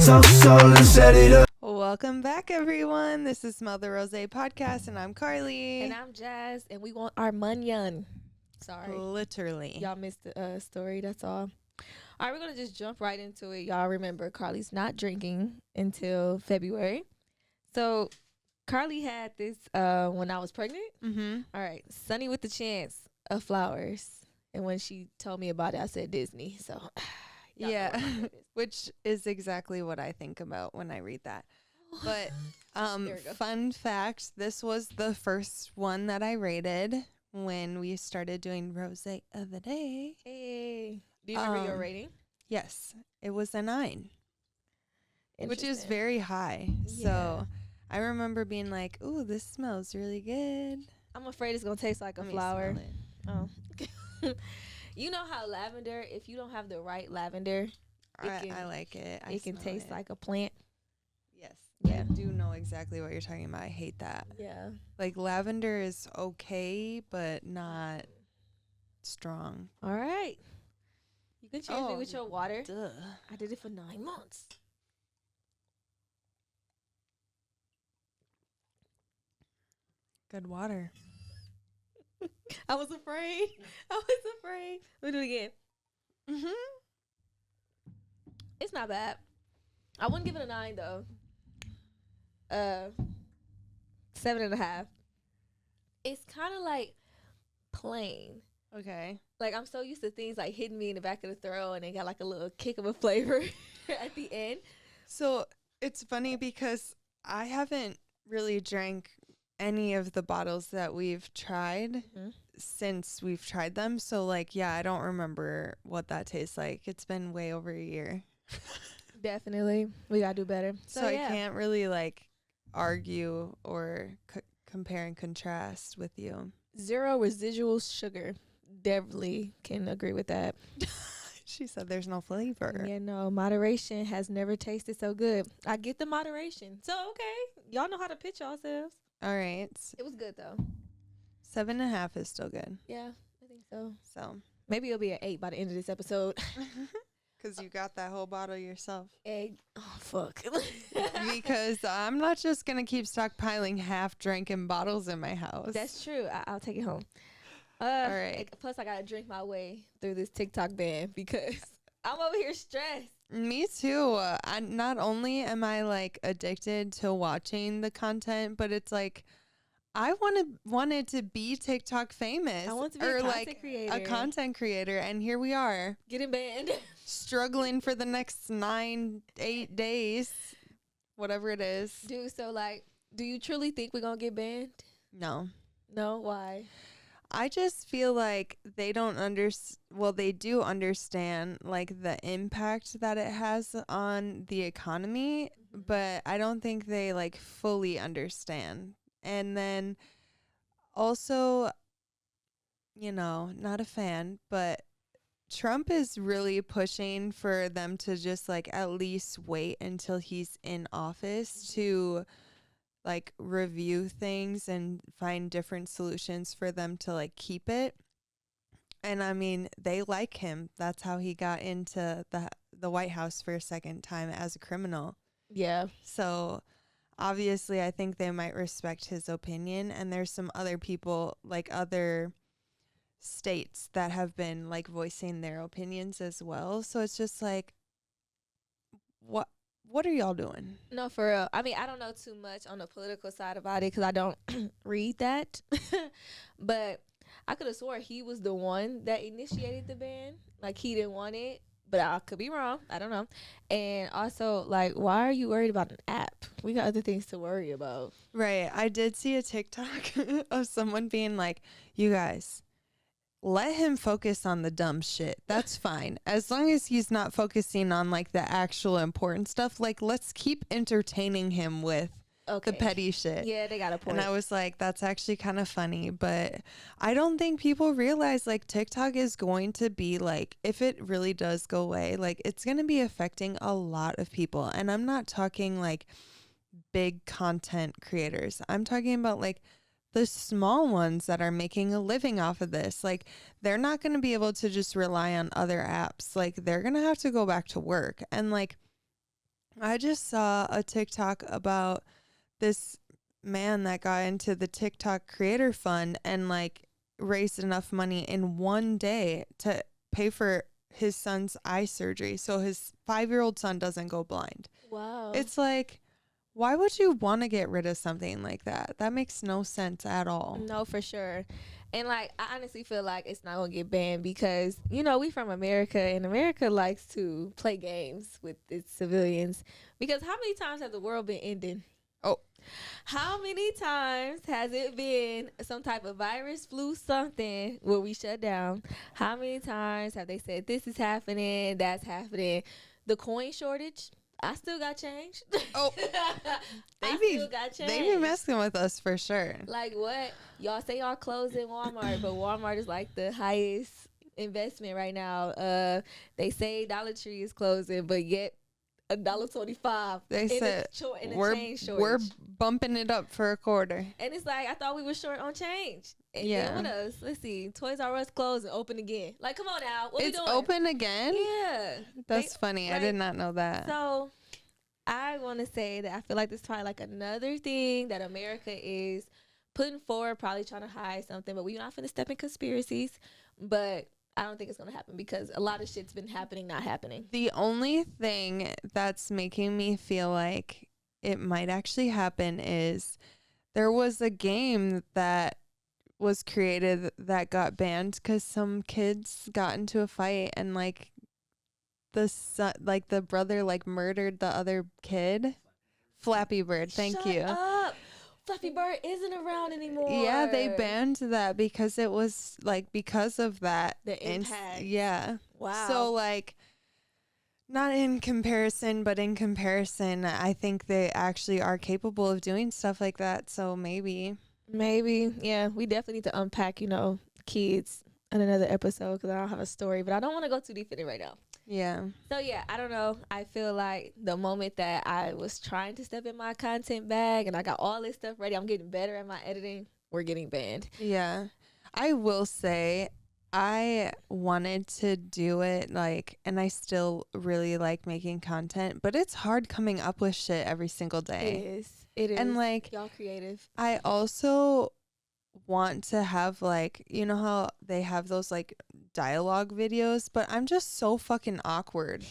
So let's set it up. Welcome back, everyone. This is Smell the Rosé podcast, and I'm Carly. And I'm Jazz, and we want our munyon. Sorry. Literally. Y'all missed the story, that's all. All right, we're going to just jump right into it. Y'all remember Carly's not drinking until February. So Carly had this when I was pregnant. Mm-hmm. All right, Sunny with the Chance of Flowers. And when she told me about it, I said Disney. So y'all know what Yeah, it is. which is exactly what I think about when I read that. But There we go. fun fact, this was the first one that I rated when we started doing Rosé of the Day. Hey. Do you remember your Um, rating? Yes, it was a 9, which is Interesting. very high. Yeah. So I remember being like, ooh, this smells really good. I'm afraid it's going to taste like a Let me flower. smell it. Oh. You know how lavender, if you don't have the right lavender, I like it. it can smell taste it. like a plant. Yes. Yeah. I do know exactly what you're talking about. I hate that. Yeah. Like lavender is okay, but not strong. All right. You can change it Oh, with your water. Duh. I did it for 9 months. Good water. I was afraid. I was afraid. Let me do it again. Mm-hmm. It's not bad. I wouldn't give it a 9 though. 7.5. It's kind of like plain. Okay. Like, I'm so used to things like hitting me in the back of the throat and they got like a little kick of a flavor at the end. So it's funny because I haven't really drank any of the bottles that we've tried since we've tried them. So like, yeah, I don't remember what that tastes like. It's been way over a year. Definitely. We got to do better. So yeah. I can't really like argue or compare and contrast with you. 0 residual sugar. Definitely can agree with that. She said there's no flavor. Yeah, no, moderation has never tasted so good. I get the moderation. So, okay. Y'all know how to pitch yourselves. All right. It was good, though. 7.5 is still good. Yeah, I think so. So, Maybe it'll be an 8 by the end of this episode. because you got that whole bottle yourself. Egg. Oh, fuck. Because I'm not just going to keep stockpiling half-drinking bottles in my house. That's true. I'll take it home. All right. Plus, I got to drink my way through this TikTok ban because I'm over here stressed. Me too. I not only am I like addicted to watching the content, but it's like I wanted to be TikTok famous. I want to be or a content like creator. a content creator, and here we are Getting banned. struggling for the next 8 days, whatever it is. Dude, so like, do you truly think we're going to get banned? No. No? Why? I just feel like they don't they do understand like the impact that it has on the economy, but I don't think they like fully understand. And then also, not a fan, but Trump is really pushing for them to just like at least wait until he's in office to like review things and find different solutions for them to like keep it. And I mean, they like him. That's how he got into the White House for a second time as a criminal. Yeah. So obviously I think they might respect his opinion, and there's some other people like other states that have been like voicing their opinions as well. So it's just like, what are y'all doing? No, for real. I mean, I don't know too much on the political side about it because I don't read that. But I could have swore he was the one that initiated the ban. Like, he didn't want it. But I could be wrong. I don't know. And also, like, why are you worried about an app? We got other things to worry about. Right. I did see a TikTok of someone being like, you guys, let him focus on the dumb shit. That's fine. As long as he's not focusing on like the actual important stuff, like let's keep entertaining him with the petty shit. Yeah, they got a point. And I was like, that's actually kind of funny, but I don't think people realize like TikTok is going to be like, if it really does go away, like it's going to be affecting a lot of people. And I'm not talking like big content creators. I'm talking about like the small ones that are making a living off of this. Like they're not going to be able to just rely on other apps. Like they're going to have to go back to work. And like I just saw a TikTok about this man that got into the TikTok creator fund and like raised enough money in one day to pay for his son's eye surgery so his 5-year-old son doesn't go blind. Wow. It's like, why would you want to get rid of something like that? That makes no sense at all. No, for sure. And like, I honestly feel like it's not gonna get banned because, you know, we from America, and America likes to play games with its civilians. Because how many times has the world been ending? Oh. How many times has it been some type of virus, flu, something where we shut down? How many times have they said this is happening, that's happening? The coin shortage, I still got change. Oh. I still got change. They be messing with us for sure. Like what? Y'all say y'all closing Walmart, but Walmart is like the highest investment right now. They say Dollar Tree is closing, but yet $1.25. They said we're bumping it up for a quarter. And it's like, I thought we were short on change. And yeah. then what else? Let's see. Toys R Us closed and open again. Like, come on now. What it's we doing? open again? Yeah. That's funny. Like, I did not know that. So I want to say that I feel like this is probably like another thing that America is putting forward, probably trying to hide something. But we're not finna step in conspiracies. But I don't think it's going to happen because a lot of shit's been happening, not happening. The only thing that's making me feel like it might actually happen is there was a game that was created that got banned because some kids got into a fight and like the brother like murdered the other kid. Flappy Bird. Thank you. Up. Fluffy Bird isn't around anymore. Yeah, they banned that because it was like because of that. The impact. Yeah. Wow. So like, not in comparison, but in comparison, I think they actually are capable of doing stuff like that. So maybe. Yeah, we definitely need to unpack, you know, kids in another episode because I don't have a story, but I don't want to go too deep in it right now. Yeah. So yeah, I don't know. I feel like the moment that I was trying to step in my content bag and I got all this stuff ready, I'm getting better at my editing, we're getting banned. Yeah. I will say I wanted to do it like, and I still really like making content, but it's hard coming up with shit every single day. It is. And like, y'all creative. I also want to have like, you know how they have those like dialogue videos, but I'm just so fucking awkward.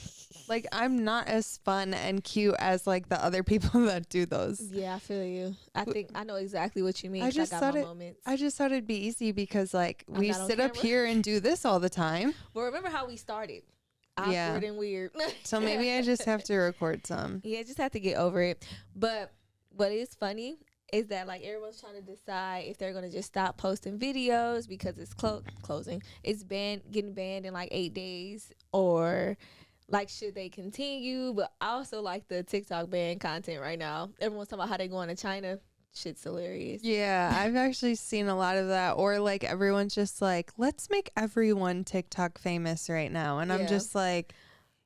Like, I'm not as fun and cute as like the other people that do those. Yeah, I feel you. I think I know exactly what you mean. I just thought it'd be easy because like we sit up here and do this all the time. Well, remember how we started? Awkward and weird. So maybe I just have to record some. Yeah, just have to get over it. But what is funny is that like everyone's trying to decide if they're gonna just stop posting videos because it's closing. It's getting banned in like 8 days, or like should they continue? But I also like the TikTok ban content right now. Everyone's talking about how they going to China. Shit's hilarious. Yeah, I've actually seen a lot of that. Or like everyone's just like, let's make everyone TikTok famous right now, and I'm just like,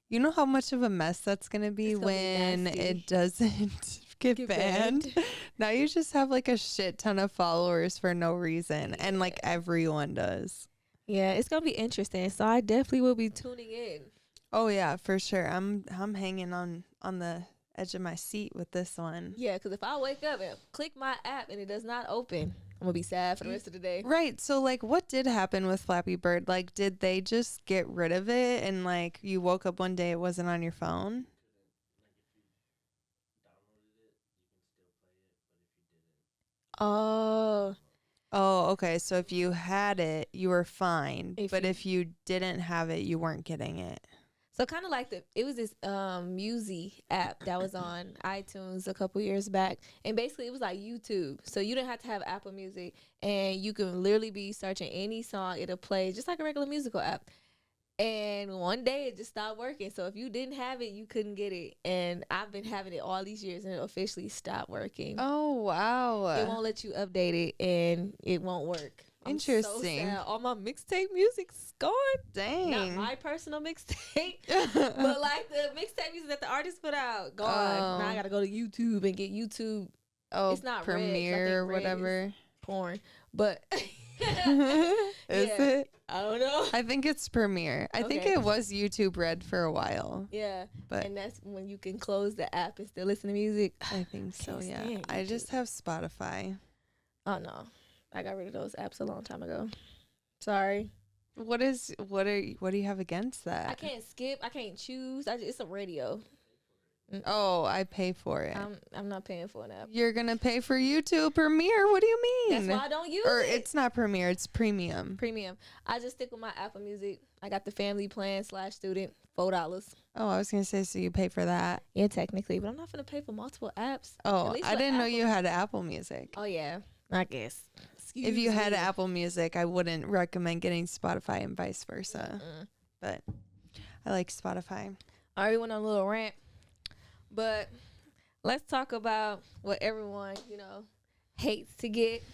you know how much of a mess that's gonna be when it doesn't get banned. Now you just have like a shit ton of followers for no reason, and like everyone does. Yeah, it's gonna be interesting. So I definitely will be tuning in. Oh yeah, for sure. I'm hanging on the edge of my seat with this one. Yeah, because if I wake up and click my app and it does not open, I'm gonna be sad for the rest of the day. Right. So like, what did happen with Flappy Bird? Like, did they just get rid of it and like you woke up one day it wasn't on your phone? Oh, okay. So if you had it, you were fine. But if you didn't have it, you weren't getting it. so kind of like it was this Musi app that was on iTunes a couple years back, and basically it was like YouTube. So you didn't have to have Apple Music, and you can literally be searching any song, it'll play just like a regular musical app. And one day it just stopped working. So if you didn't have it, you couldn't get it. And I've been having it all these years, and it officially stopped working. Oh, wow. It won't let you update it, and it won't work. Interesting. I'm so sad. All my mixtape music's gone. Dang. Not my personal mixtape, but like the mixtape music that the artist put out, gone. Now I gotta go to YouTube and get YouTube. Oh, it's not Premiere or whatever. Porn. But Is it? I don't know. I think it's Premiere. I think Okay. it was YouTube Red for a while. Yeah, But and that's when you can close the app and still listen to music. I think so, Can't yeah. stand I just YouTube. have Spotify. Oh no, I got rid of those apps a long time ago. Sorry, What do you have against that? I can't skip. I can't choose. It's a radio. Oh, I pay for it. I'm not paying for an app. You're gonna pay for YouTube Premiere? What do you mean? That's why I don't use Or it. it's not Premiere, it's Premium. Premium. I just stick with my Apple Music. I got the family plan / student, $4. Oh, I was gonna say, so you pay for that. Yeah, technically, but I'm not gonna pay for multiple apps. At Oh, least I with didn't know Apple- you had Apple Music. Oh yeah, I guess. If you had me. Apple Music, I wouldn't recommend getting Spotify and vice versa. But I like Spotify. I already went on a little rant, but let's talk about what everyone hates to get.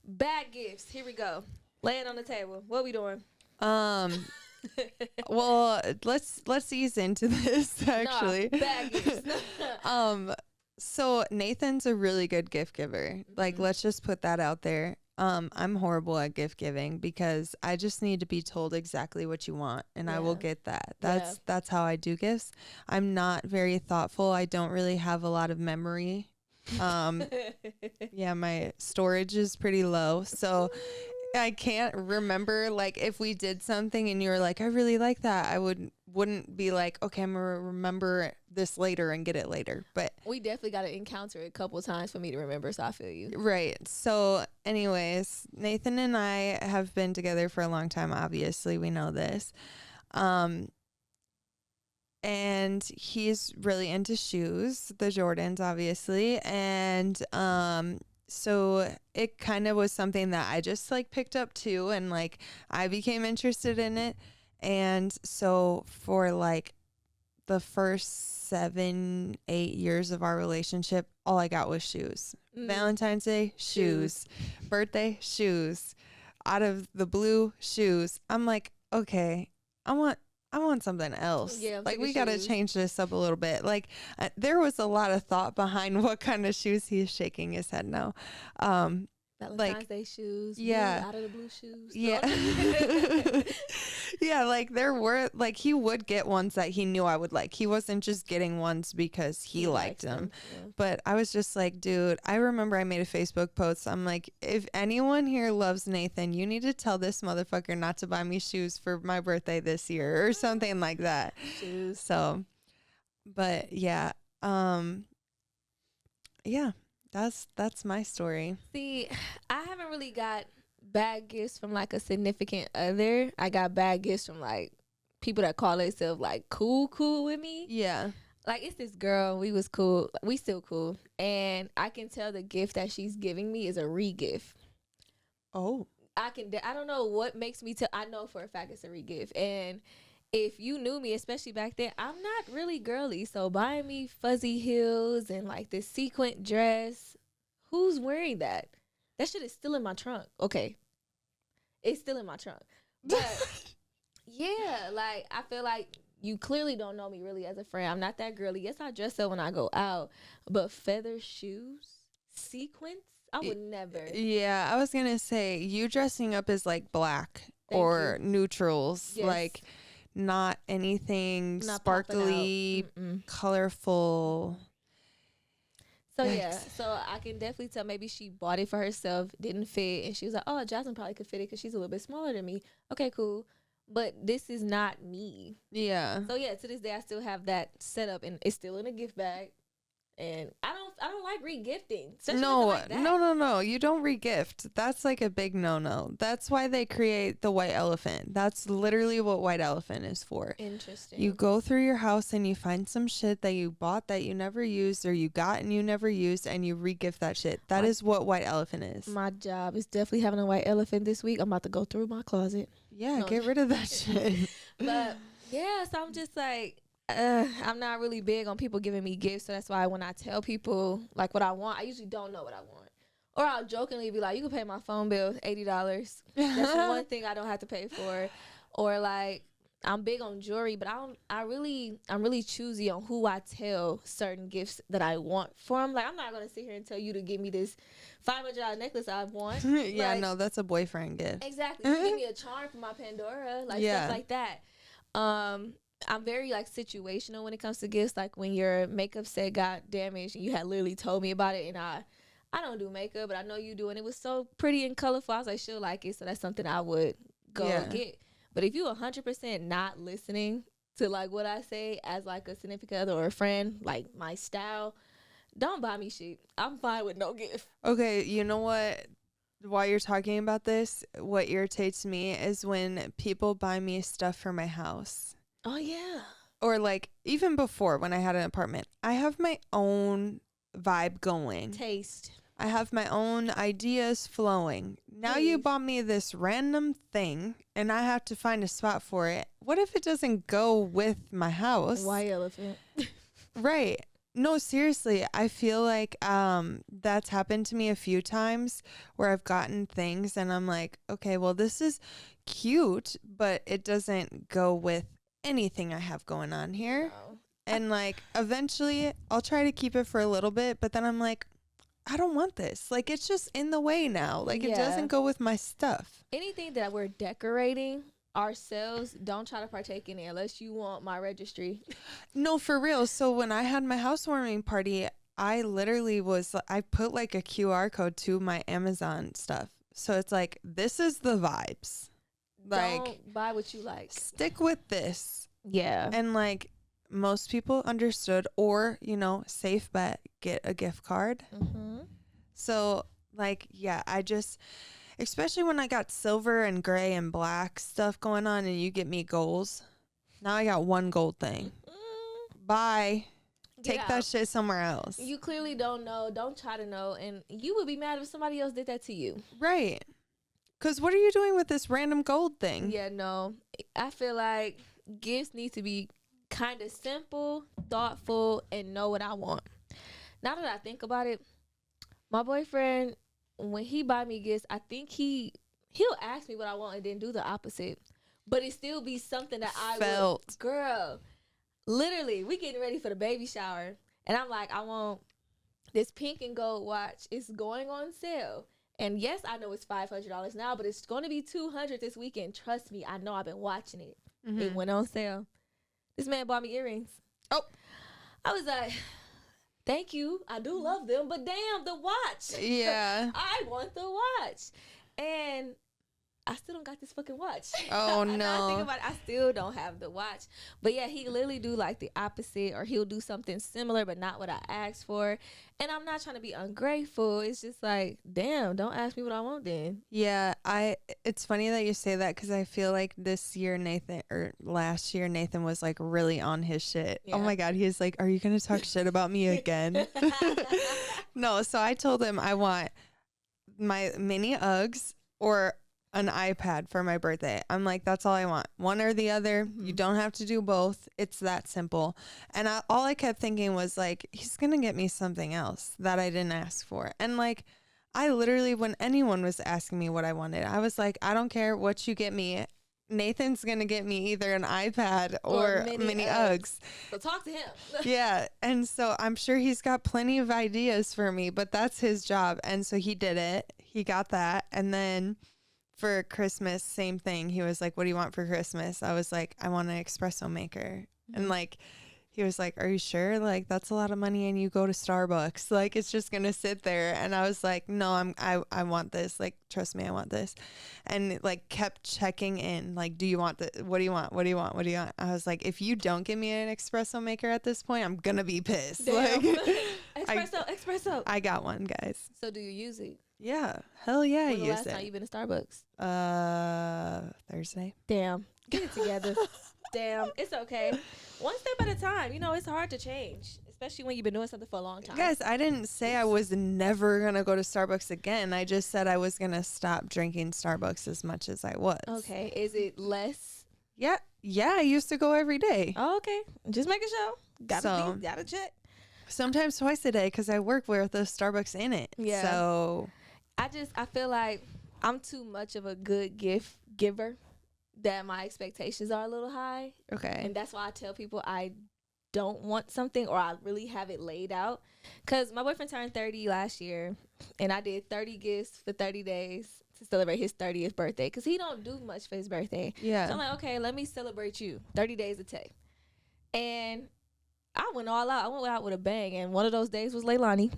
Bad gifts. Here we go. Lay it on the table. What we doing? Well, let's ease into this actually. Nah, bad gifts. So Nathan's a really good gift giver. Like, let's just put that out there. I'm horrible at gift giving because I just need to be told exactly what you want and I will Yeah. get that. That's how I do gifts. I'm not very thoughtful. I don't really have a lot of memory. Yeah, my storage is pretty low. So I can't remember, like, if we did something and you were like, I really like that, I wouldn't be like, okay, I'm gonna remember this later and get it later. But We definitely got to encounter it a couple times for me to remember, so I feel you. right. So anyways, Nathan and I have been together for a long time. Obviously, we know this. And he's really into shoes, the Jordans, obviously. And so it kind of was something that I just like picked up too, and like I became interested in it. And so for like the first 7-8 years of our relationship, all I got was shoes. Valentine's Day, shoes. Birthday, shoes. Out of the blue, shoes. I'm like, okay, I want something else. Yeah, I'm like sick we of got to shoes. change this up a little bit. Like there was a lot of thought behind what kind of shoes. He's shaking his head no. Valentine's Day shoes. yeah. Blue, out of the blue shoes. Yeah. Yeah, like there were, like he would get ones that he knew I would like. He wasn't just getting ones because he liked them. Yeah. But I was just like, dude, I remember I made a Facebook post. I'm like, if anyone here loves Nathan, you need to tell this motherfucker not to buy me shoes for my birthday this year or something like that. Shoes. So, but yeah, yeah, that's my story. See, I haven't really got bad gifts from like a significant other. I got bad gifts from like people that call themselves like cool with me. Yeah. Like it's this girl, we was cool, we still cool, and I can tell the gift that she's giving me is a re-gift. Oh. I don't know what makes me tell. I know for a fact it's a re-gift, and if you knew me, especially back then, I'm not really girly. So buying me fuzzy heels and like this sequin dress, who's wearing that? That shit is still in my trunk. Okay, it's still in my trunk, but yeah, like I feel like you clearly don't know me really as a friend. I'm not that girly. Yes, I dress up when I go out, but feather shoes, sequins, I would never. Yeah, I was gonna say you dressing up is like black Thank or neutrals, Yes. like not anything Not popping out. sparkly, colorful. So yeah, Yikes. so I can definitely tell maybe she bought it for herself, didn't fit, and she was like, "Oh, Jasmine probably could fit it because she's a little bit smaller than me." Okay, cool, but this is not me. Yeah. So yeah, to this day, I still have that set up, and it's still in a gift bag. And I don't like re-gifting. especially No, like that. no. You don't regift. That's like a big no. That's why they create the white elephant. That's literally what white elephant is for. Interesting. You go through your house and you find some shit that you bought that you never used or you got and you never used and you regift that shit. That is what white elephant is. My job is definitely having a white elephant this week. I'm about to go through my closet. Yeah, No. get rid of that shit. But yeah, so I'm just like, I'm not really big on people giving me gifts. So that's why when I tell people like what I want, I usually don't know what I want. Or I'll jokingly be like, you can pay my phone bill $80. That's one thing I don't have to pay for. Or like, I'm big on jewelry, but I'm really choosy on who I tell certain gifts that I want for them. Like, I'm not gonna sit here and tell you to give me this $500 necklace I want. Yeah, Like, no, that's a boyfriend gift. exactly. You give me a charm for my Pandora, like Yeah. stuff like that. I'm very like situational when it comes to gifts. Like when your makeup set got damaged and you had literally told me about it, and I don't do makeup, but I know you do, and it was so pretty and colorful. I was like, she'll like it, so that's something I would go Yeah. get. But if you 100% not listening to like what I say as like a significant other or a friend, like my style, don't buy me shit. I'm fine with no gift. Okay, you know what? While you're talking about this, what irritates me is when people buy me stuff for my house. Oh yeah. Or like even before when I had an apartment. I have my own vibe going. Taste. I have my own ideas flowing. Now you Please. bought me this random thing and I have to find a spot for it. What if it doesn't go with my house? White elephant. Right. No, seriously, I feel like that's happened to me a few times where I've gotten things and I'm like, okay, well, this is cute, but it doesn't go with anything I have going on here. No. And like eventually I'll try to keep it for a little bit, but then I'm like, I don't want this. Like, it's just in the way now. Like, it Yeah. doesn't go with my stuff. Anything that we're decorating ourselves, don't try to partake in it unless you want my registry. No, for real. So when I had my housewarming party, I literally I put like a QR code to my Amazon stuff. So it's like, this is the vibes. Like, Don't buy what you like. stick with this. Yeah. And like, most people understood, or, you know, safe bet, get a gift card. Mm-hmm. So like, yeah, I just, especially when I got silver and gray and black stuff going on and you get me golds. Now I got one gold thing. Bye. Take that shit somewhere else. You clearly don't know. Don't try to know. And you would be mad if somebody else did that to you. Right. Because what are you doing with this random gold thing? Yeah, no. I feel like gifts need to be kind of simple, thoughtful, and know what I want. Now that I think about it, my boyfriend, when he buy me gifts, I think he'll ask me what I want and then do the opposite. But it still be something that I Felt. girl, literally, we getting ready for the baby shower. And I'm like, I want this pink and gold watch. It's going on sale. And yes, I know it's $500 now, but it's going to be $200 this weekend. Trust me, I know. I've been watching it. Mm-hmm. It went on sale. This man bought me earrings. Oh. I was like, thank you. I do love them, but damn, the watch. Yeah. I want the watch. And I still don't got this fucking watch. Oh, Now I no. think about it, I still don't have the watch. But yeah, he literally do like the opposite, or he'll do something similar but not what I asked for. And I'm not trying to be ungrateful. It's just like, damn, don't ask me what I want then. Yeah, it's funny that you say that because I feel like last year Nathan was like really on his shit. Yeah. Oh my God, he's like, are you going to talk shit about me again? No, so I told him I want my mini Uggs or an iPad for my birthday. I'm like, that's all I want. One or the other. You don't have to do both. It's that simple. And all I kept thinking was like, he's going to get me something else that I didn't ask for. And like, I literally, when anyone was asking me what I wanted, I was like, I don't care what you get me. Nathan's going to get me either an iPad or mini Uggs. So talk to him. Yeah. And so I'm sure he's got plenty of ideas for me, but that's his job. And so he did it. He got that. And then for Christmas, same thing. He was like, what do you want for Christmas? I was like, I want an espresso maker. And like, he was like, are you sure? Like, that's a lot of money and you go to Starbucks. Like, it's just going to sit there. And I was like, no, I want this. Like, trust me, I want this. And it, like, kept checking in. Like, do you want the, what do you want? What do you want? What do you want? I was like, if you don't give me an espresso maker at this point, I'm going to be pissed. Damn. Like, Espresso. I got one, guys. So do you use it? Yeah. Hell yeah, I When the use last time it. you been to Starbucks? Thursday. Damn. Get it together. Damn. It's okay. One step at a time. You know, it's hard to change, especially when you've been doing something for a long time. Guys, I didn't say I was never going to go to Starbucks again. I just said I was going to stop drinking Starbucks as much as I was. Okay. Is it less? Yeah. Yeah, I used to go every day. Oh, okay. Just making sure. Gotta check. Sometimes twice a day because I work with a Starbucks in it. Yeah. So I feel like I'm too much of a good gift giver that my expectations are a little high. Okay. And that's why I tell people I don't want something, or I really have it laid out. Because my boyfriend turned 30 last year, and I did 30 gifts for 30 days to celebrate his 30th birthday, because he don't do much for his birthday. Yeah. So I'm like, okay, let me celebrate you. 30 days of tech. And I went all out. I went out with a bang, and one of those days was Leilani.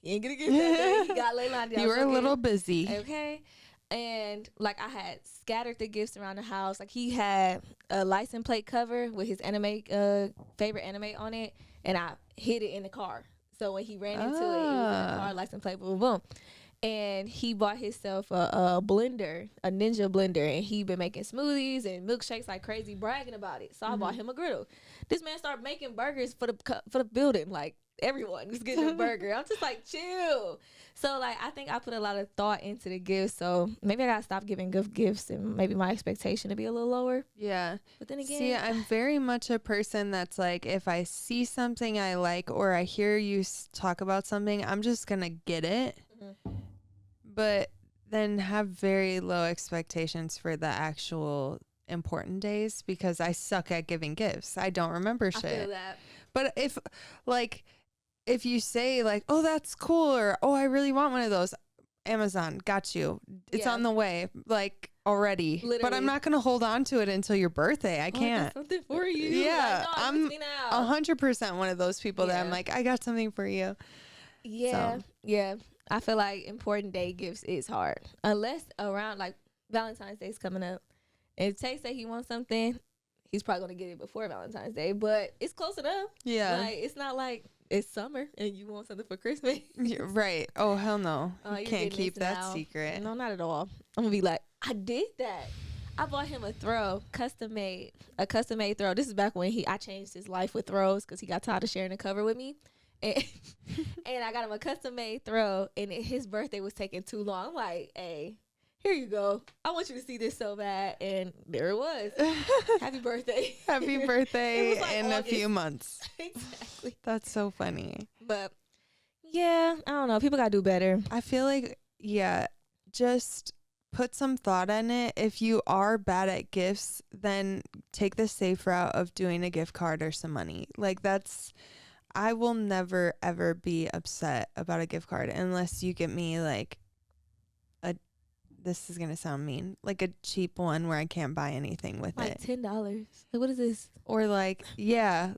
He ain't gonna get that day. He got Leilani. You were a little busy. Okay. And like, I had scattered the gifts around the house. Like, he had a license plate cover with his anime favorite anime on it, and I hid it in the car. So when he ran into it was in the car, license plate, boom, boom. And he bought himself a blender, a Ninja blender, and he been making smoothies and milkshakes like crazy, bragging about it. So I bought him a griddle. This man started making burgers for the building. Like, everyone was getting a burger. I'm just like, chill. So like, I think I put a lot of thought into the gifts. So maybe I gotta stop giving gifts, and maybe my expectation to be a little lower. Yeah. But then again, see, I'm very much a person that's like, if I see something I like, or I hear you talk about something, I'm just gonna get it. But then have very low expectations for the actual important days, because I suck at giving gifts. I don't remember shit. I feel that. But if you say like, oh, that's cool, or oh, I really want one of those, Amazon, got you. It's on the way, like, already. Literally. But I'm not gonna hold on to it until your birthday. I can't. I got something for you. Yeah, like, no, I'm me now. 100% one of those people that I'm like, I got something for you. Yeah, So. yeah. I feel like important day gifts is hard, unless around like Valentine's Day's coming up. And if Tay say he wants something, he's probably gonna get it before Valentine's Day. But it's close enough. Yeah. Like, it's not like it's summer and you want something for Christmas. Yeah, right. Oh, hell no. You You can't getting keep this that now. secret. No, not at all. I'm gonna be like, I did that. I bought him a throw, custom made throw. This is back when I changed his life with throws, because he got tired of sharing the cover with me. And, and I got him a custom made throw, and his birthday was taking too long. I'm like, hey, here you go. I want you to see this so bad. And there it was. Happy birthday. Happy birthday It was like in August. a few months. Exactly. That's so funny. But yeah, I don't know. People gotta do better. I feel like, yeah, just put some thought in it. If you are bad at gifts, then take the safe route of doing a gift card or some money. Like, I will never ever be upset about a gift card unless you get me like this is gonna sound mean, like a cheap one where I can't buy anything with Like it. $10. Like, what is this? Or like, yeah,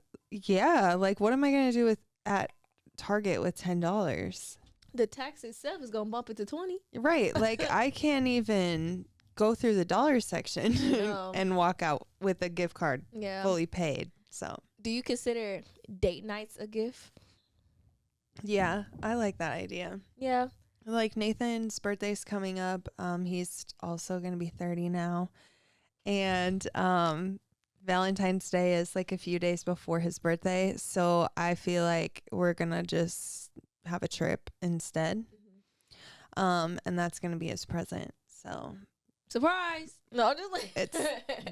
like what am I gonna do at Target with $10? The tax itself is gonna bump it to 20. Right, like I can't even go through the dollar section No. and walk out with a gift card Yeah. fully paid. So Do you consider date nights a gift? yeah, I like that idea. Yeah. Like Nathan's birthday's coming up. He's also gonna be 30 now, and Valentine's Day is like a few days before his birthday. So I feel like we're gonna just have a trip instead, and that's gonna be his present. So Surprise. No, just like it's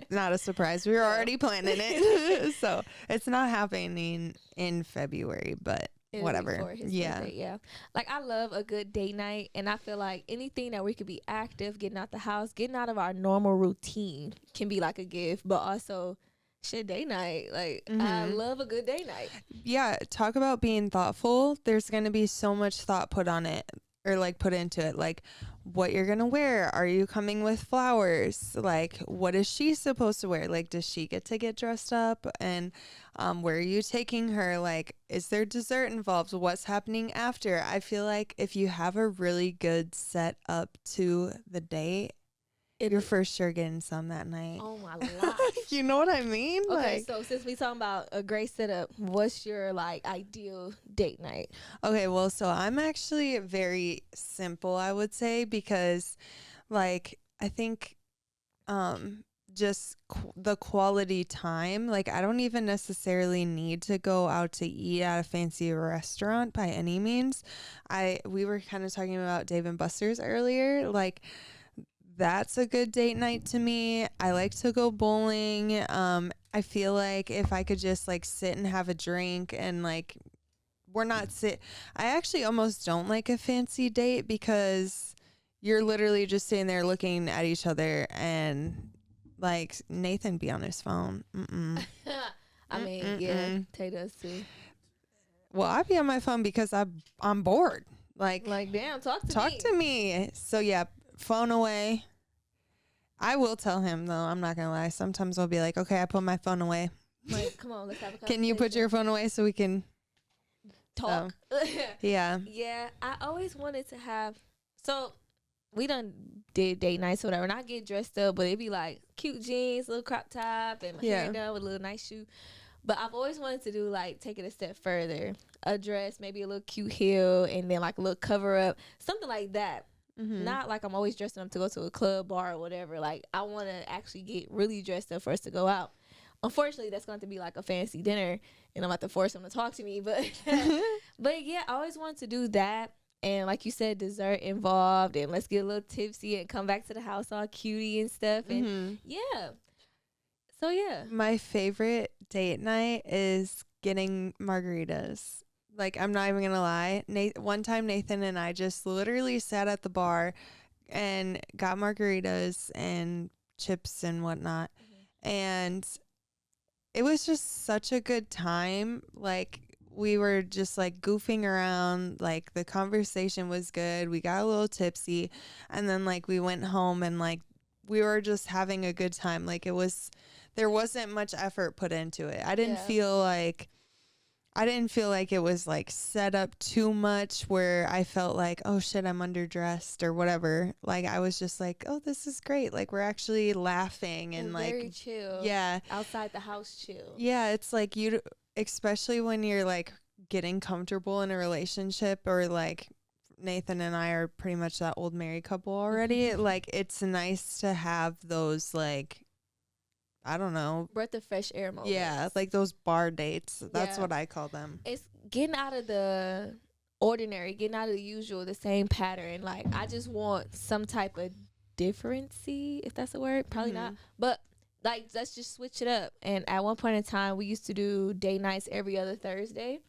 not a surprise. We were already planning it, so it's not happening in February, but. It'll be Whatever. for his Yeah. birthday, yeah. Like, I love a good date night, and I feel like anything that we could be active, getting out the house, getting out of our normal routine can be like a gift, but also shit, date night. Like, I love a good date night. Yeah, talk about being thoughtful. There's going to be so much thought put on it, or like put into it, like what you're going to wear. Are you coming with flowers? Like, what is she supposed to wear? Like, does she get to get dressed up? And where are you taking her? Like, is there dessert involved? What's happening after? I feel like if you have a really good set up to the date, you're for sure getting some that night. Oh my life. You know what I mean? Okay, Like, so since we talking about a great setup, what's your like ideal date night? okay, well, so I'm actually very simple, I would say, because like I think just the quality time, like I don't even necessarily need to go out to eat at a fancy restaurant by any means. We were kind of talking about Dave and Buster's earlier, like that's a good date night to me. I like to go bowling. I feel like if I could just like sit and have a drink and like I actually almost don't like a fancy date because you're literally just sitting there looking at each other and Like Nathan be on his phone. I mean, yeah, Tay does too. Well, I be on my phone because I'm bored. Like Damn, talk talk to me. So yeah, phone away. I will tell him though. I'm not gonna lie. Sometimes I'll be like, okay, I put my phone away. Like, come on, let's have a conversation. Can you put your phone away so we can talk? Yeah. Yeah, I always wanted to have. So we done did date nights or whatever, and I get dressed up, but it be like cute jeans, little crop top, and my hair done with a little nice shoe. But I've always wanted to do like take it a step further, a dress, maybe a little cute heel, and then like a little cover up, something like that. Not like I'm always dressing up to go to a club, bar, or whatever. Like I want to actually get really dressed up for us to go out. Unfortunately, that's going to be like a fancy dinner, and I'm about to force him to talk to me. But but yeah, I always wanted to do that. And like you said, dessert involved, and let's get a little tipsy and come back to the house all cutie and stuff. And yeah. So yeah. My favorite date night is getting margaritas. Like, I'm not even gonna lie. One time Nathan and I just literally sat at the bar and got margaritas and chips and whatnot. And it was just such a good time. Like, we were just like goofing around. Like, the conversation was good. We got a little tipsy, and then like we went home and like we were just having a good time. Like, there wasn't much effort put into it. I didn't feel like it was like set up too much where I felt like, oh shit, I'm underdressed or whatever. Like, I was just like, oh, this is great. Like, we're actually laughing and like very chill. Yeah. Outside the house chill. Yeah, it's like especially when you're like getting comfortable in a relationship, or like Nathan and I are pretty much that old married couple already. Like, it's nice to have those, like, I don't know, breath of fresh air moments. Yeah, like those bar dates. That's what I call them. It's getting out of the ordinary, getting out of the usual, the same pattern. Like, I just want some type of differency, if that's a word. Probably not. But like, let's just switch it up. And at one point in time, we used to do date nights every other Thursday.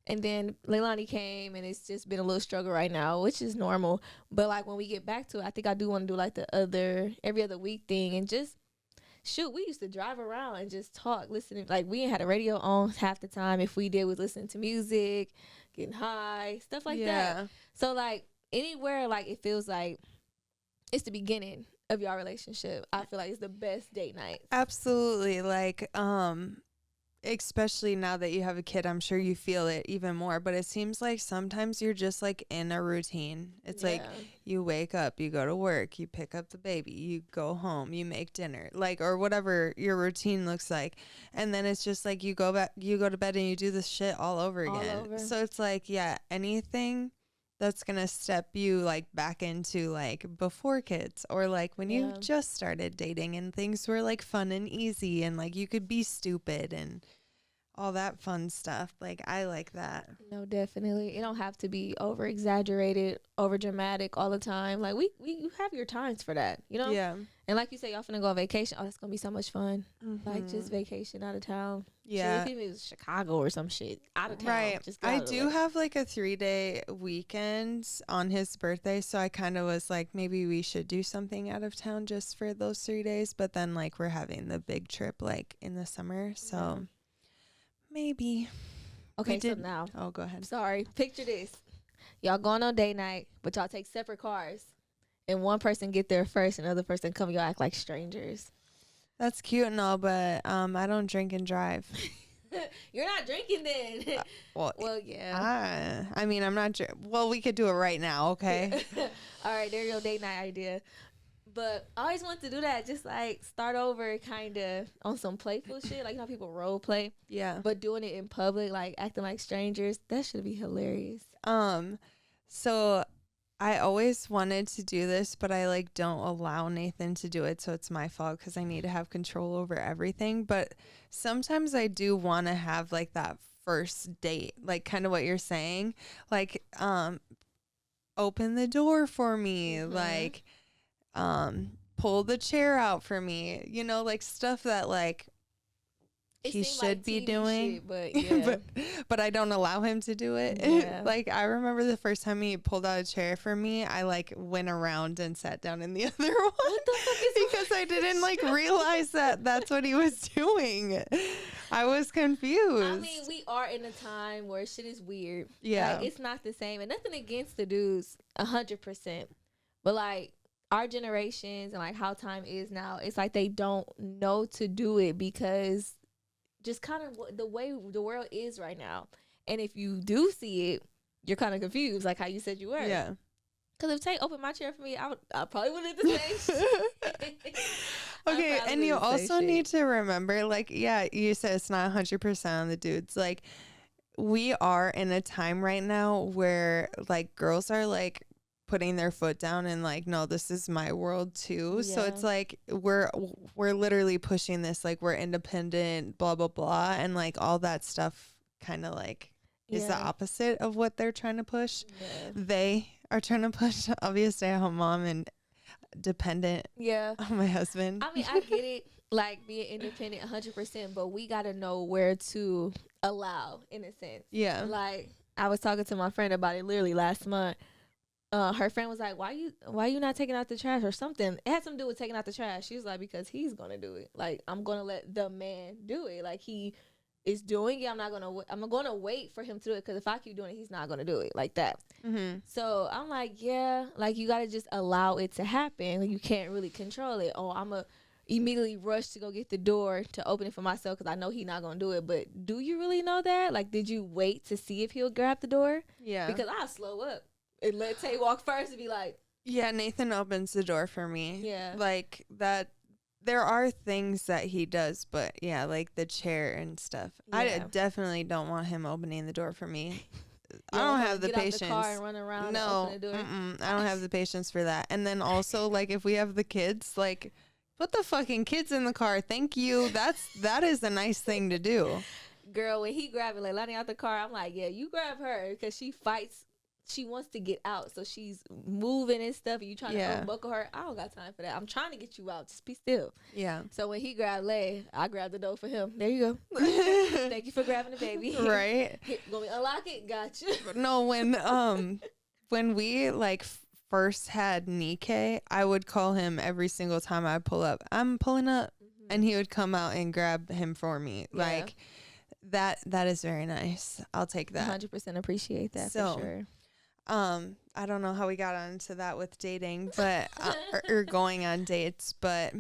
And then Leilani came, and it's just been a little struggle right now, which is normal. But like, when we get back to it, I think I do want to do like every other week thing, and just shoot, we used to drive around and just talk, listening. Like, we ain't had a radio on half the time. If we did, was listening to music, getting high, stuff like that. So like, anywhere like it feels like it's the beginning of your relationship, I feel like it's the best date night. Absolutely. Like, especially now that you have a kid, I'm sure you feel it even more. But it seems like sometimes you're just like in a routine. It's like you wake up, you go to work, you pick up the baby, you go home, you make dinner, like, or whatever your routine looks like. And then it's just like you go to bed and you do this shit all over again. So it's like, yeah, anything that's gonna step you like back into like before kids, or like when you just started dating and things were like fun and easy and like you could be stupid and all that fun stuff. Like, I like that. No, definitely. It don't have to be over exaggerated, over dramatic all the time. Like, you have your times for that, you know? Yeah. And like you say, y'all finna go on vacation. Oh, that's gonna be so much fun. Like, just vacation out of town. Yeah. Shit, if it was Chicago or some shit out of town. Right. Just I do have like a 3-day weekend on his birthday, so I kind of was like, maybe we should do something out of town just for those 3 days. But then like we're having the big trip like in the summer, so maybe. Okay, so now. Oh, go ahead. Sorry. Picture this. Y'all going on date night, but y'all take separate cars. And one person get there first and the other person come. Y'all act like strangers. That's cute and all, but I don't drink and drive. You're not drinking then. Well, yeah. I mean, I'm not. Well, we could do it right now, okay? All right, there's your date night idea. But I always want to do that, just like start over kind of on some playful shit. Like, you know, people role play. Yeah. But doing it in public, like acting like strangers, that should be hilarious. So I always wanted to do this, but I like don't allow Nathan to do it. So it's my fault because I need to have control over everything. But sometimes I do want to have like that first date, like kind of what you're saying, like, open the door for me, like, pull the chair out for me, you know, like stuff that like he seemed should like be TV doing. shit, but yeah. but I don't allow him to do it. Yeah. Like, I remember the first time he pulled out a chair for me, I like went around and sat down in the other one. What the fuck is because I didn't like realize that that's what he was doing. I was confused. I mean, we are in a time where shit is weird. Yeah. Like, it's not the same. And nothing against the dudes, 100%. But, like, our generations and, like, how time is now, it's like they don't know to do it because just kind of the way the world is right now. And if you do see it, you're kind of confused, like how you said you were. Yeah. Because if Tay opened my chair for me, I probably would have did the same shit. Okay, and you also need to remember, like, yeah, you said it's not 100% on the dudes. Like, we are in a time right now where, like, girls are, like, putting their foot down and, like, no, this is my world, too. So Yeah. it's, like, we're literally pushing this, like, we're independent, blah, blah, blah. And, like, all that stuff kind of, like, is the Yeah. opposite of what they're trying to push. Yeah. They are trying to push, obviously, stay-at-home mom and dependent Yeah. on my husband. I mean, I get it, like being independent 100%, but we got to know where to allow, in a sense. Yeah. Like, I was talking to my friend about it literally last month. Her friend was like, why you not taking out the trash or something? It had something to do with taking out the trash. She was like, because he's going to do it. Like, I'm going to let the man do it. Like, he is doing it. I'm going to wait for him to do it, because if I keep doing it, he's not going to do it like that. Mm-hmm. So I'm like, yeah, like, you got to just allow it to happen. Like, you can't really control it. Oh, I'm a immediately rush to go get the door to open it for myself because I know he's not going to do it. But do you really know that? Like, did you wait to see if he'll grab the door? Yeah. Because I'll slow up and let Tay walk first and be like, Yeah, Nathan opens the door for me. Yeah. Like, that, there are things that he does, but yeah, like the chair and stuff. I Yeah. definitely don't want him opening the door for me. I you don't have the get out patience. the car and run around and No, open the door. I don't have the patience for that. And then also, like, if we have the kids, like, put the fucking kids in the car. Thank you. That is a nice thing to do. Girl, when he grabbed Leilani out the car, I'm like, yeah, you grab her, because she fights. She wants to get out, so she's moving and stuff, and you trying to unbuckle her. I don't got time for that. I'm trying to get you out. Just be still. Yeah. So when he grabbed Lay, I grabbed the door for him. There you go. Thank you for grabbing the baby. Right. Gonna unlock it? Gotcha. No, when we like first had Nikkei, I would call him every single time I pull up. I'm pulling up, and he would come out and grab him for me. Yeah. Like that is very nice. I'll take that. 100% appreciate that So, for sure. I don't know how we got onto that with dating, but or going on dates, but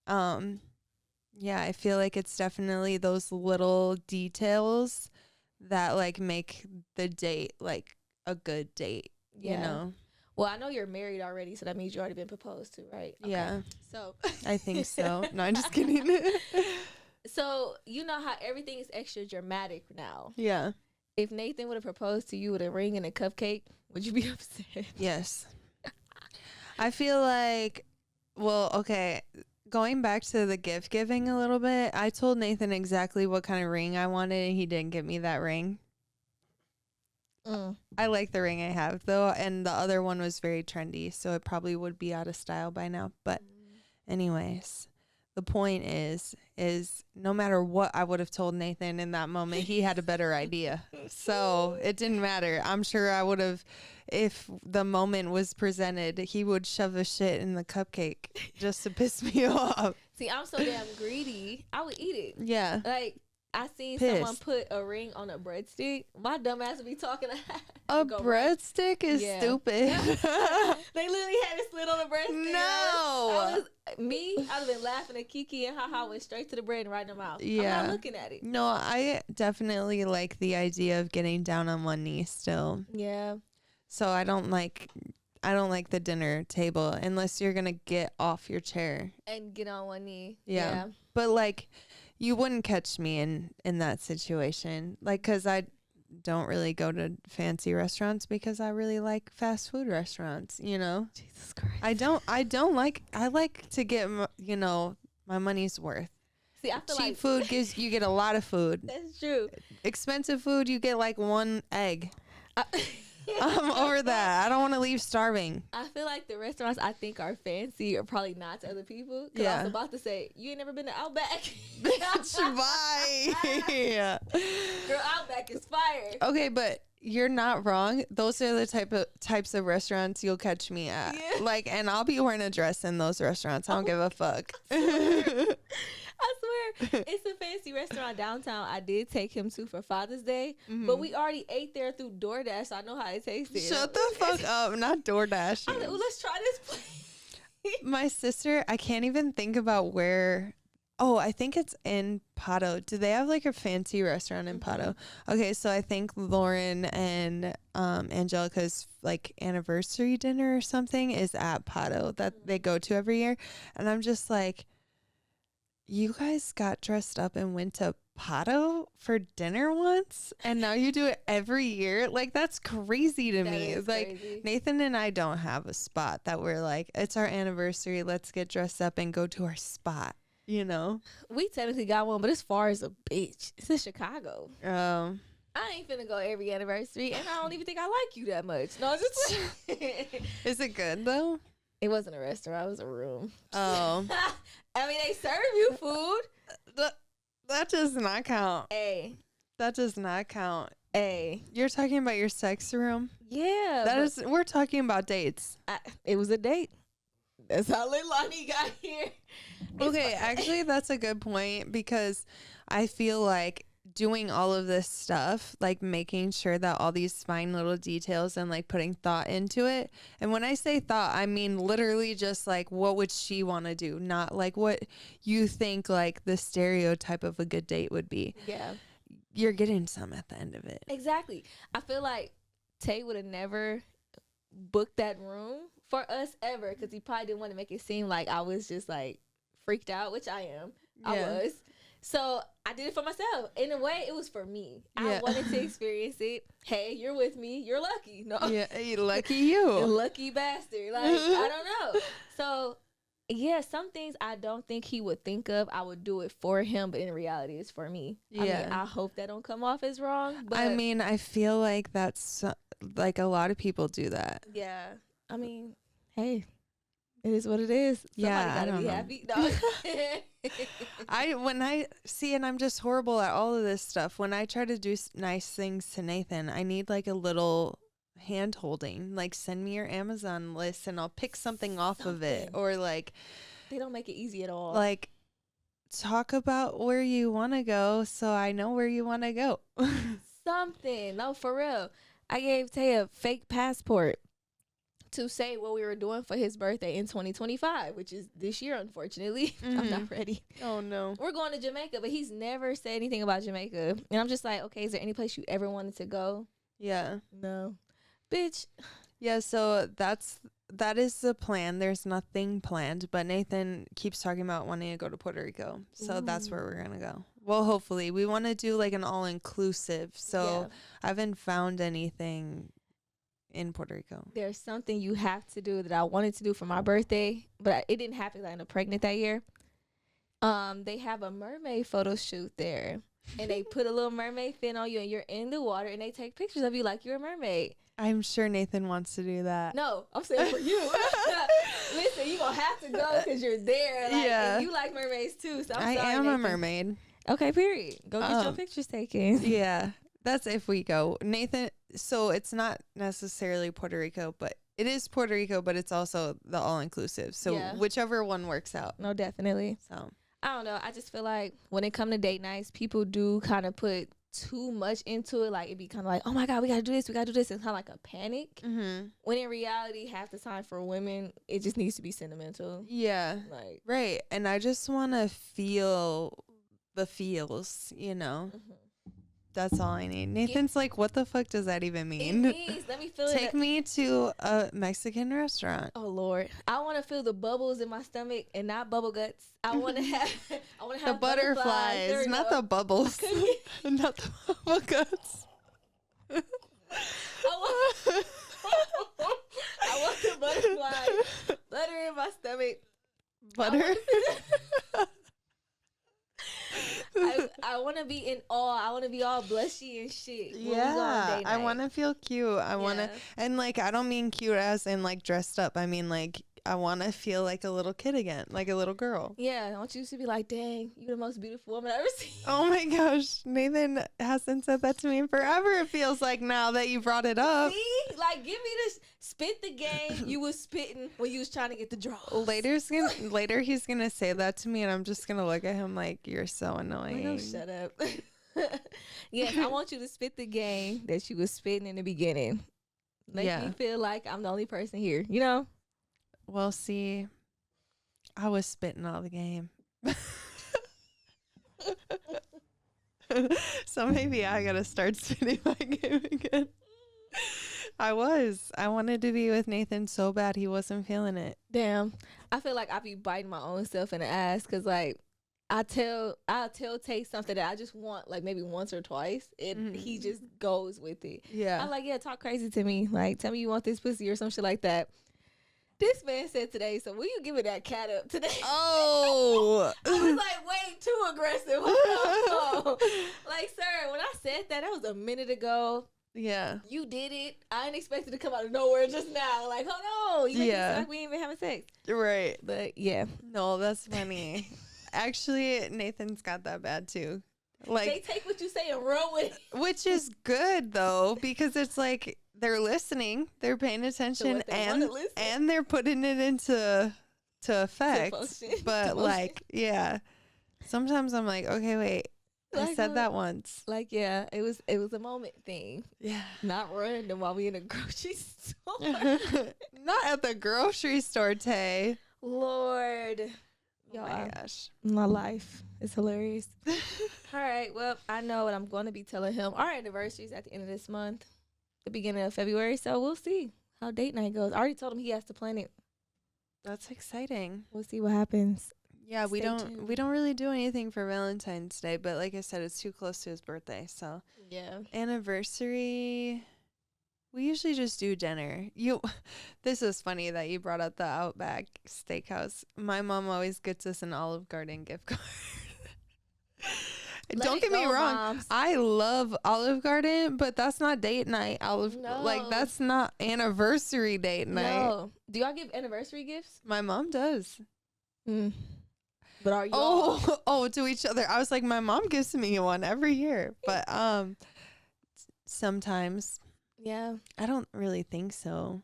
yeah, I feel like it's definitely those little details that like make the date like a good date, you Yeah. know? Well, I know you're married already, so that means you already been proposed to, right? Okay. Yeah, So, I think so. No, I'm just kidding. so you know how everything is extra dramatic now. Yeah. If Nathan would have proposed to you with a ring and a cupcake, would you be upset? Yes. I feel like, well, okay, going back to the gift giving a little bit, I told Nathan exactly what kind of ring I wanted, and he didn't get me that ring. I like the ring I have, though, and the other one was very trendy, so it probably would be out of style by now. But anyways, the point is no matter what I would have told Nathan in that moment, he had a better idea. So it didn't matter. I'm sure I would have, if the moment was presented, he would shove a shit in the cupcake just to piss me off. See, I'm so damn greedy. I would eat it. Yeah. Like, I seen Pissed. someone put a ring on a breadstick. My dumb ass would be talking. A Go right. breadstick is Yeah. stupid. They literally had it slid on the breadstick. No. I'd have been laughing at Kiki and haha, went straight to the bread and right in the mouth. Yeah. I'm not looking at it. No, I definitely like the idea of getting down on one knee still. Yeah. So I don't like the dinner table unless you're gonna get off your chair. And get on one knee. Yeah. But like, you wouldn't catch me in that situation. Like, 'cause I don't really go to fancy restaurants because I really like fast food restaurants, you know? Jesus Christ. I like to get, my money's worth. See, I feel Cheap like food you get a lot of food. that's true. Expensive food, you get like one egg. I'm over that. I don't want to leave starving. I feel like the restaurants I think are fancy are probably not to other people. Cause I was about to say, you ain't never been to Outback. Bitch, bye. Yeah. Girl, Outback is fire. Okay, but you're not wrong. Those are the types of restaurants you'll catch me at. Yeah. Like, and I'll be wearing a dress in those restaurants. I don't give a fuck. I swear, it's a fancy restaurant downtown. I did take him to for Father's Day, but we already ate there through DoorDash, so I know how it tasted. Shut the fuck up. Not DoorDash. I was like, well, let's try this place. My sister, I can't even think about where. Oh, I think it's in Pato. Do they have like a fancy restaurant in Pato? Okay, so I think Lauren and Angelica's like anniversary dinner or something is at Pato that they go to every year. And I'm just like, you guys got dressed up and went to Pato for dinner once and now you do it every year? Like, that's crazy to me. It's like crazy. Nathan and I don't have a spot that we're like, it's our anniversary, let's get dressed up and go to our spot, you know? We technically got one, but as far as a bitch, it's in Chicago. I ain't finna go every anniversary, and I don't even think I like you that much. No, just Is it good though? it wasn't a restaurant, it was a room. Oh. I mean, they serve you food. That does not count. Hey, That does not count. hey. You're talking about your sex room? Yeah. That is, we're talking about dates. It was a date. That's how Lonnie got here. Okay, actually, that's a good point because I feel like doing all of this stuff, like making sure that all these fine little details and like putting thought into it. And when I say thought, I mean literally just like what would she want to do, not like what you think like the stereotype of a good date would be. Yeah. You're getting some at the end of it. Exactly. I feel like Tay would have never booked that room for us ever because he probably didn't want to make it seem like I was just like freaked out, which I am. Yeah. I was. So I did it for myself. In a way, it was for me. Yeah. I wanted to experience it. Hey, you're with me. You're lucky. No. Yeah, lucky you. Lucky bastard. Like, I don't know. So, yeah, some things I don't think he would think of. I would do it for him, but in reality, it's for me. Yeah. I mean, I hope that don't come off as wrong. But I mean, I feel like that's like a lot of people do that. yeah. I mean, hey, it is what it is. Yeah, I Somebody don't know. gotta be happy. No. When I see, and I'm just horrible at all of this stuff. When I try to do nice things to Nathan, I need like a little hand holding. Like, send me your Amazon list and I'll pick something off of it. Or like, They don't make it easy at all. like talk about where you want to go so I know where you want to go. Something. No, for real. I gave Tay a fake passport to say what we were doing for his birthday in 2025, which is this year, unfortunately. I'm not ready. Oh no. We're going to Jamaica, but he's never said anything about Jamaica. And I'm just like, okay, is there any place you ever wanted to go? Yeah. No. Bitch. Yeah, so that is the plan. There's nothing planned, but Nathan keeps talking about wanting to go to Puerto Rico. So that's where we're going to go. Well, hopefully. We want to do like an all-inclusive. So I haven't found anything in Puerto Rico. There's something you have to do that I wanted to do for my birthday, but it didn't happen 'cause I ended up pregnant that year. They have a mermaid photo shoot there. And they put a little mermaid fin on you and you're in the water and they take pictures of you like you're a mermaid. I'm sure Nathan wants to do that. No, I'm saying for you. Listen, you gonna have to go because you're there. Like, and you like mermaids too. So I sorry, am Nathan. a mermaid. Okay, period. Go get your pictures taken. Yeah, that's if we go. Nathan, so it's not necessarily Puerto Rico, but it is Puerto Rico, but it's also the all-inclusive. So whichever one works out. No, definitely. So I don't know. I just feel like when it come to date nights, people do kind of put too much into it. Like, it be kind of like, oh my God, we got to do this. We got to do this. It's kind of like a panic. When in reality, half the time for women, it just needs to be sentimental. yeah, Like, right. And I just want to feel the feels, you know. That's all I need. Nathan's like, what the fuck does that even mean? it means, let me feel Take me to a Mexican restaurant. Oh Lord, I want to feel the bubbles in my stomach and not bubble guts. I want to have, The butterflies, not the bubbles, not the bubble guts. I want the butterfly butter in my stomach. Butter. I want want to be in awe. I want to be all blushy and shit. when we go on Yeah, date I night. want to feel cute. I want to, Yeah. and like, I don't mean cute as in like dressed up. I mean like, I want to feel like a little kid again, like a little girl. Yeah, I want you to be like, dang, you're the most beautiful woman I've ever seen. Oh my gosh, Nathan hasn't said that to me in forever. It feels like now that you brought it up. See? Like, give me this. Spit the game you was spitting when you was trying to get the draw. Later he's gonna say that to me, and I'm just gonna look at him like, you're so annoying. No, shut up. Yes, I want you to spit the game that you was spitting in the beginning. Make me feel like I'm the only person here, you know? Well, see, I was spitting all the game. So maybe I gotta start spitting my game again. I wanted to be with Nathan so bad. He wasn't feeling it. Damn. I feel like I be biting my own self in the ass because, like, I'll tell Tate something that I just want, like, maybe once or twice, and he just goes with it. Yeah. I'm like, yeah, talk crazy to me. Like, tell me you want this pussy or some shit like that. This man said today, so will you give me that cat up today? Oh. I was like, way too aggressive. Hold on. Like, sir, when I said that was a minute ago. Yeah. You did it. I didn't expect it to come out of nowhere just now. Like, hold on. You make it sound like we ain't even having sex. Right. But, yeah. No, that's funny. Actually, Nathan's got that bad too. Like, they take what you say and run with it. which is good though, because it's like they're listening, they're paying attention, and they're putting it into effect. But like, yeah, sometimes I'm like, okay, wait, I said that once. Like, yeah, it was a moment thing. Yeah, not random while we in a grocery store. Not at the grocery store, Tay. Lord. Oh my gosh. My life is hilarious. All right. Well, I know what I'm going to be telling him. Our anniversary is at the end of this month, the beginning of February. So we'll see how date night goes. I already told him he has to plan it. That's exciting. We'll see what happens. Yeah, we don't really do anything for Valentine's Day, but like I said, it's too close to his birthday. So yeah, anniversary. We usually just do dinner. This is funny that you brought up the Outback Steakhouse. My mom always gets us an Olive Garden gift card. Don't get me wrong. Moms. I love Olive Garden, but that's not date night. Like, that's not anniversary date night. No. Do y'all give anniversary gifts? My mom does. But are you to each other. I was like, my mom gives me one every year, but sometimes. Yeah. I don't really think so.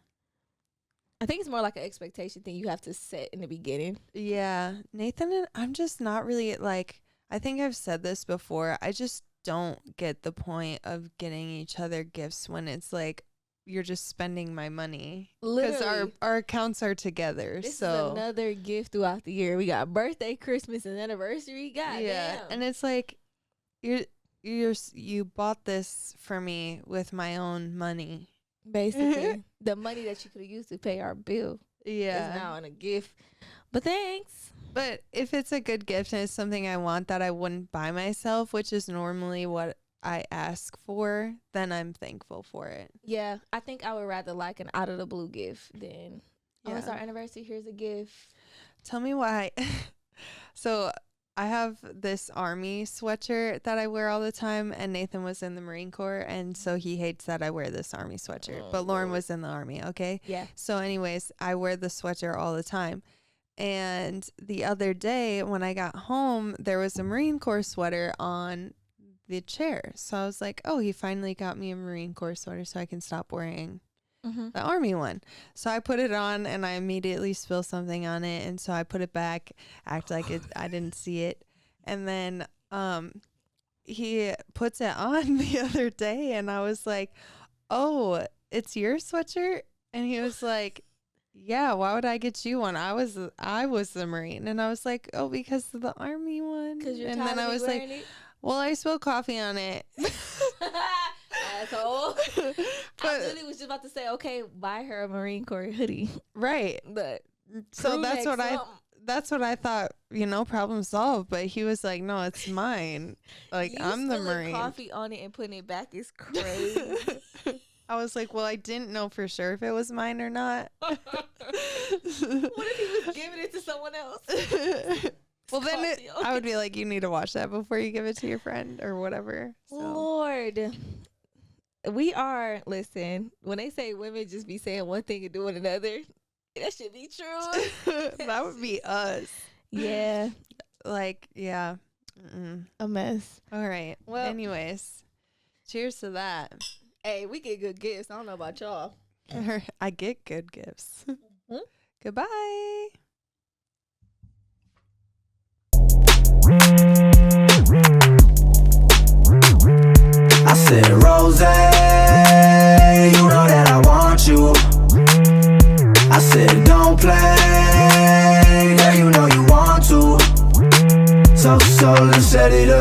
I think it's more like an expectation thing you have to set in the beginning. Yeah. Nathan and I'm just not really like, I think I've said this before. I just don't get the point of getting each other gifts when it's like you're just spending my money. Because our accounts are together. This is another gift throughout the year. We got birthday, Christmas, and anniversary. God damn. And it's like you bought this for me with my own money. Basically. The money that you could have used to pay our bill is now in a gift. But thanks. But if it's a good gift and it's something I want that I wouldn't buy myself, which is normally what I ask for, then I'm thankful for it. Yeah. I think I would rather like an out of the blue gift than it's our anniversary, here's a gift. Tell me why. So I have this army sweatshirt that I wear all the time, and Nathan was in the Marine Corps, and so he hates that I wear this army sweatshirt. But Lauren was in the Army, okay? Yeah. So anyways, I wear the sweatshirt all the time. And the other day when I got home, there was a Marine Corps sweater on the chair. So I was like, oh, he finally got me a Marine Corps sweater so I can stop wearing the Army one. So I put it on and I immediately spill something on it, and so I put it back, act like I didn't see it, and then he puts it on the other day, and I was like, oh, it's your sweatshirt? And he was like, yeah, why would I get you one? I was the Marine. And I was like, oh, because of the Army one. And then I was like, well, I spilled coffee on it. Asshole. I literally was just about to say, okay, buy her a Marine Corps hoodie. Right. But so that's what I thought, problem solved. But he was like, no, it's mine. Like, I'm the Marine. Coffee on it and putting it back is crazy. I was like, well, I didn't know for sure if it was mine or not. What if he was giving it to someone else? Well, then I would be like, you need to watch that before you give it to your friend or whatever. So. Lord. We are, listen, when they say women just be saying one thing and doing another, that should be true. That would be us. Yeah. Like, yeah. A mess. All right. Well, anyways, cheers to that. Hey, we get good gifts. I don't know about y'all. I get good gifts. Hmm? Goodbye. I said, Rosé, you know that I want you. I said, don't play, girl, you know you want to. So let's set it up.